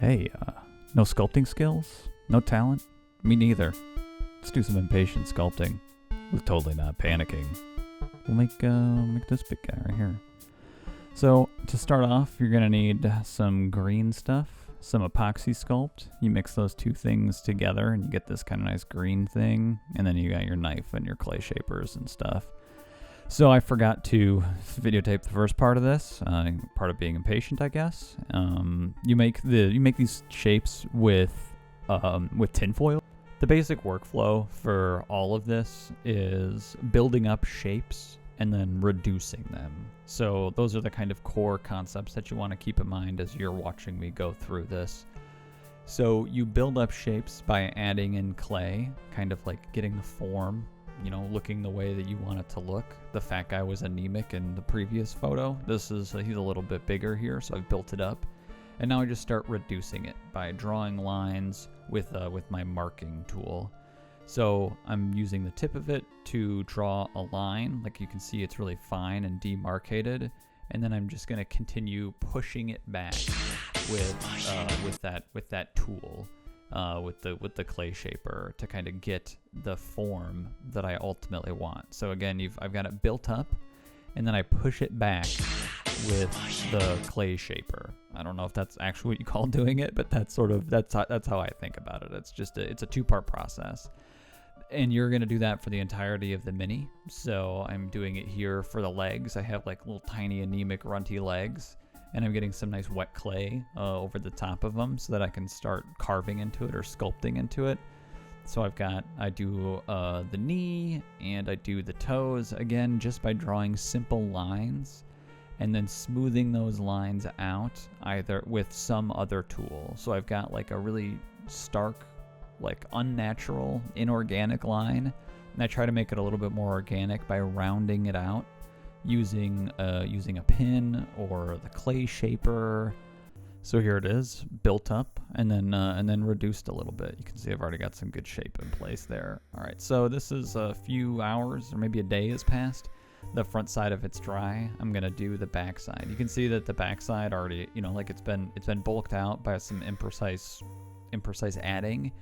Hey, no sculpting skills? No talent? Me neither. Let's do some impatient sculpting. With totally not panicking. We'll make this big guy right here. So, to start off, you're going to need some green stuff, some epoxy sculpt. You mix those two things together and you get this kind of nice green thing. And then you got your knife and your clay shapers and stuff. So I forgot to videotape the first part of this, part of being impatient, I guess. You make these shapes with tinfoil. The basic workflow for all of this is building up shapes and then reducing them. So those are the kind of core concepts that you want to keep in mind as you're watching me go through this. So you build up shapes by adding in clay, kind of like getting the form, looking the way that you want it to look. The fat guy was anemic in the previous photo. He's a little bit bigger here, so I've built it up. And now I just start reducing it by drawing lines with my marking tool. So I'm using the tip of it to draw a line. Like you can see, it's really fine and demarcated. And then I'm just going to continue pushing it back with that tool. With the clay shaper to kind of get the form that I ultimately want. So again, I've got it built up, and then I push it back with the clay shaper. I don't know if that's actually what you call doing it, but that's how I think about it. It's a two-part process, and you're gonna do that for the entirety of the mini. So I'm doing it here for the legs. I have like little tiny anemic runty legs. And I'm getting some nice wet clay over the top of them so that I can start carving into it or sculpting into it. So I do the knee and I do the toes, again, just by drawing simple lines and then smoothing those lines out either with some other tool. So I've got like a really stark, like unnatural, inorganic line, and I try to make it a little bit more organic by rounding it out. Using a pin or the clay shaper. So here it is, built up and then reduced a little bit. You can see I've already got some good shape in place there. All right, so this is a few hours or maybe a day has passed. The front side of it's dry. I'm gonna do the back side. You can see that the back side already, like it's been bulked out by some imprecise adding.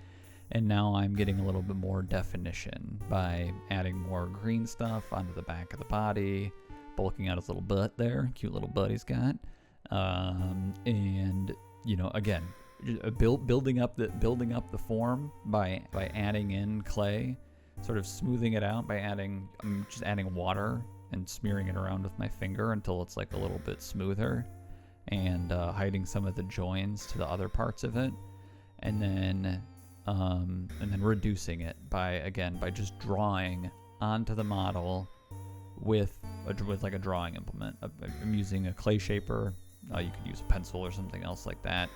And now I'm getting a little bit more definition by adding more green stuff onto the back of the body, bulking out his little butt there, cute little butt he's got, and again, building up the form by adding in clay, sort of smoothing it out by I'm just adding water and smearing it around with my finger until it's like a little bit smoother, and hiding some of the joins to the other parts of it, and then reducing it by just drawing onto the model with like a drawing implement. I'm using a clay shaper. You could use a pencil or something else like that.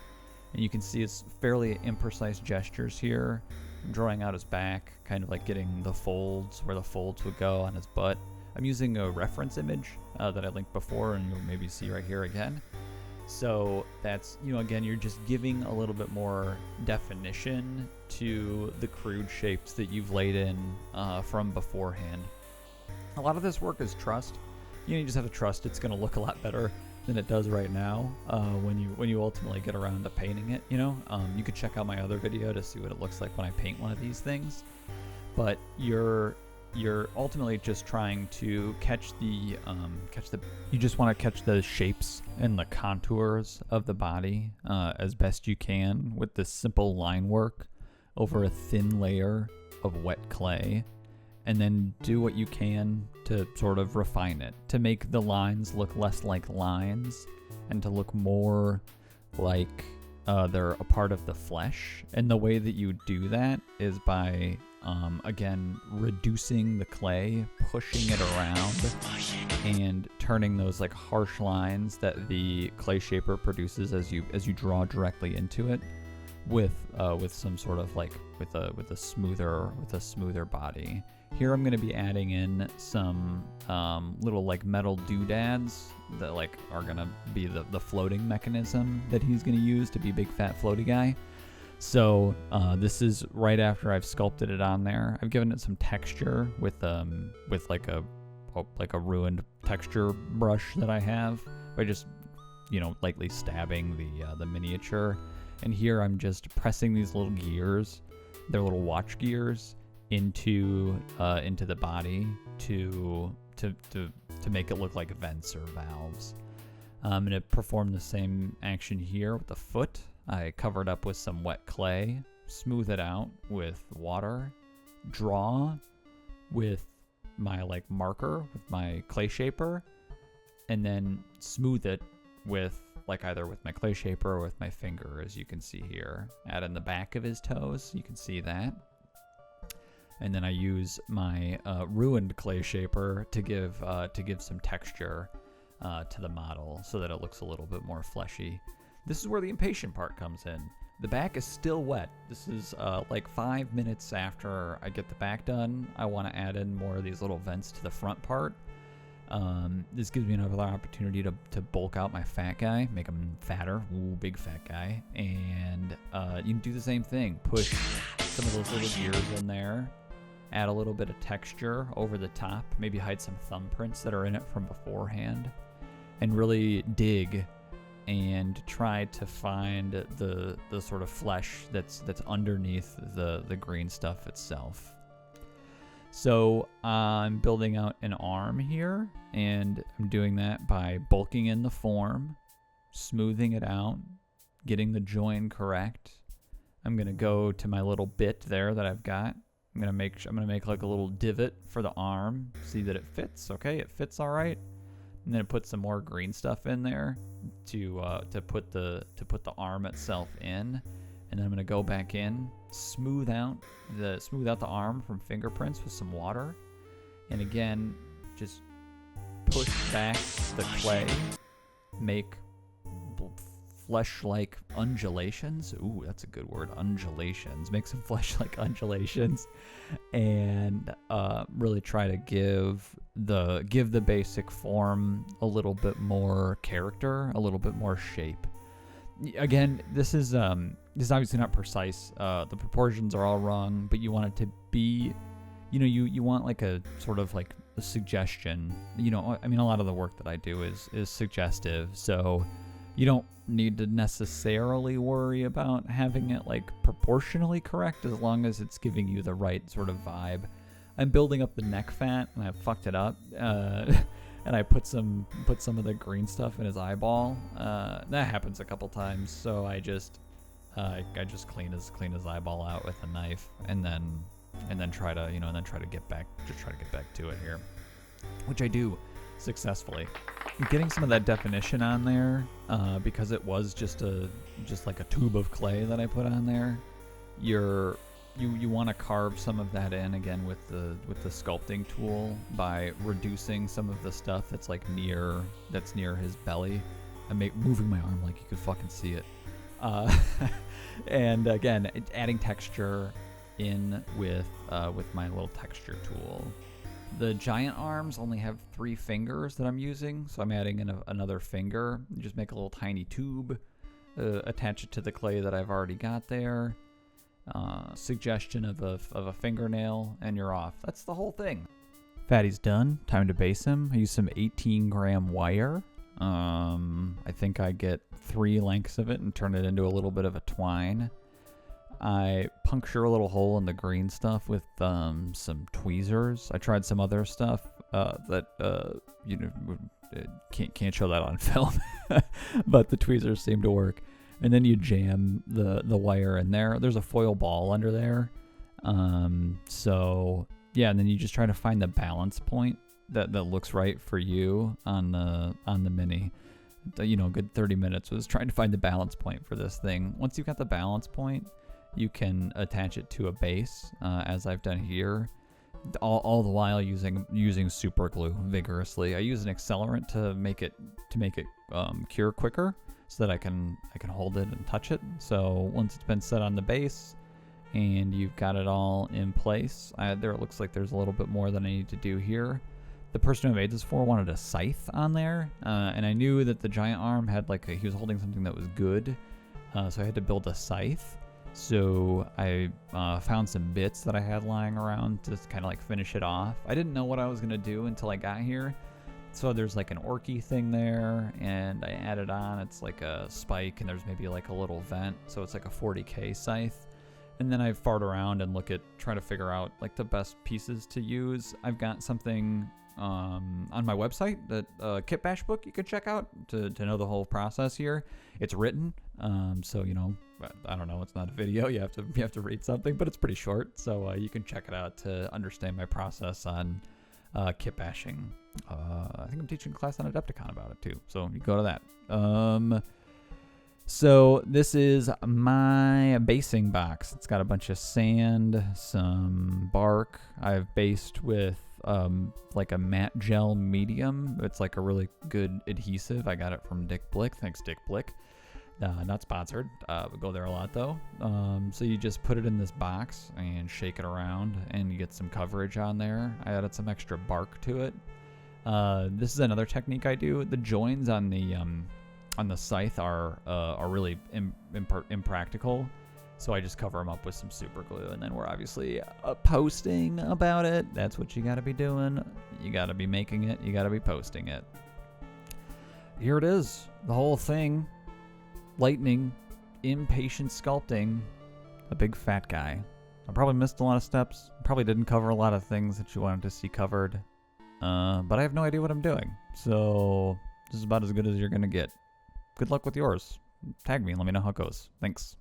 And you can see it's fairly imprecise gestures here. I'm drawing out his back, kind of like getting the folds where the folds would go on his butt. I'm using a reference image that I linked before, and you'll maybe see right here again. So that's, again, you're just giving a little bit more definition to the crude shapes that you've laid in from beforehand. A lot of this work is trust. You just have to trust it's going to look a lot better than it does right now when you ultimately get around to painting it. You could check out my other video to see what it looks like when I paint one of these things. But you're ultimately just trying to you just want to catch the shapes and the contours of the body as best you can with this simple line work over a thin layer of wet clay, and then do what you can to sort of refine it, to make the lines look less like lines and to look more like they're a part of the flesh. And the way that you do that is by again, reducing the clay, pushing it around, and turning those like harsh lines that the clay shaper produces as you draw directly into it with some sort of like with a smoother body. Here I'm going to be adding in some little like metal doodads that like are going to be the floating mechanism that he's going to use to be big fat floaty guy. So this is right after I've sculpted it on there. I've given it some texture with like a ruined texture brush that I have by just lightly stabbing the miniature, And here I'm just pressing these little gears, they're little watch gears, into the body to make it look like vents or valves. I'm going to perform the same action here with the foot. I cover it up with some wet clay, smooth it out with water, draw with my marker, with my clay shaper, and then smooth it with either with my clay shaper or with my finger, as you can see here. Add in the back of his toes, you can see that. And then I use my ruined clay shaper to give some texture to the model so that it looks a little bit more fleshy. This is where the impatient part comes in. The back is still wet. This is 5 minutes after I get the back done. I want to add in more of these little vents to the front part. This gives me another opportunity to bulk out my fat guy, make him fatter. Ooh, big fat guy. And you can do the same thing. Push some of those little gears in there. Add a little bit of texture over the top. Maybe hide some thumbprints that are in it from beforehand. And really dig and try to find the sort of flesh that's underneath the green stuff itself. So I'm building out an arm here, and I'm doing that by bulking in the form, smoothing it out, getting the join correct. I'm gonna go to my little bit there that I've got. I'm gonna make like a little divot for the arm. See that it fits. Okay, it fits all right. And then put some more green stuff in there to put the arm itself in. And then I'm gonna go back in, smooth out the arm from fingerprints with some water, and again, just push back the clay, make flesh-like undulations. Ooh, that's a good word, undulations. Make some flesh-like undulations, and really try to give the basic form a little bit more character, a little bit more shape. Again, this is obviously not precise. The proportions are all wrong, but you want it to be, you want like a sort of like a suggestion. I mean, a lot of the work that I do is suggestive, so you don't need to necessarily worry about having it like proportionally correct as long as it's giving you the right sort of vibe. I'm building up the neck fat, and I fucked it up. And I put some of the green stuff in his eyeball. That happens a couple times, so I just clean his eyeball out with a knife, and then try to get back to it here, which I do successfully. Getting some of that definition on there, because it was just like a tube of clay that I put on there. You want to carve some of that in again with the sculpting tool by reducing some of the stuff that's near his belly. I'm moving my arm like you could fucking see it, and again adding texture in with my little texture tool. The giant arms only have 3 fingers that I'm using, so I'm adding in another finger. You just make a little tiny tube, attach it to the clay that I've already got there. Suggestion of a fingernail, and you're off. That's the whole thing. Fatty's done. Time to base him. I use some 18-gram wire. I think I get 3 lengths of it and turn it into a little bit of a twine. I puncture a little hole in the green stuff with some tweezers. I tried some other stuff that can't show that on film, but the tweezers seem to work. And then you jam the wire in there. There's a foil ball under there. So yeah, and then you just try to find the balance point that looks right for you on the Mini. A good 30 minutes was trying to find the balance point for this thing. Once you've got the balance point, you can attach it to a base, as I've done here. All the while using super glue vigorously. I use an accelerant to make it cure quicker, so that I can hold it and touch it. So once it's been set on the base and you've got it all in place, there it looks like there's a little bit more than I need to do here. The person who made this for wanted a scythe on there, and I knew that the giant arm had he was holding something that was good, so I had to build a scythe. So I found some bits that I had lying around to kind of finish it off. I didn't know what I was gonna do until I got here, So there's like an orky thing there, and I added on, it's like a spike, and there's maybe like a little vent, so it's like a 40K scythe. And then I fart around and try to figure out like the best pieces to use. I've got something on my website, that kit bash book you could check out to know the whole process here. It's written, so I don't know, it's not a video, you have to read something, but it's pretty short, so you can check it out to understand my process on kit bashing. I think I'm teaching a class on Adepticon about it too, so you go to that. So this is my basing box. It's got a bunch of sand, some bark. I've based with like a matte gel medium. It's like a really good adhesive. I got it from Dick Blick. Thanks, Dick Blick. Not sponsored. We go there a lot though. So you just put it in this box and shake it around, and you get some coverage on there. I added some extra bark to it. This is another technique I do. The joins on the scythe are really impractical, so I just cover them up with some super glue, and then we're obviously posting about it. That's what you got to be doing. You got to be making it. You got to be posting it. Here it is, the whole thing. Lightning, impatient sculpting, a big fat guy. I probably missed a lot of steps. Probably didn't cover a lot of things that you wanted to see covered. But I have no idea what I'm doing. So this is about as good as you're going to get. Good luck with yours. Tag me and let me know how it goes. Thanks.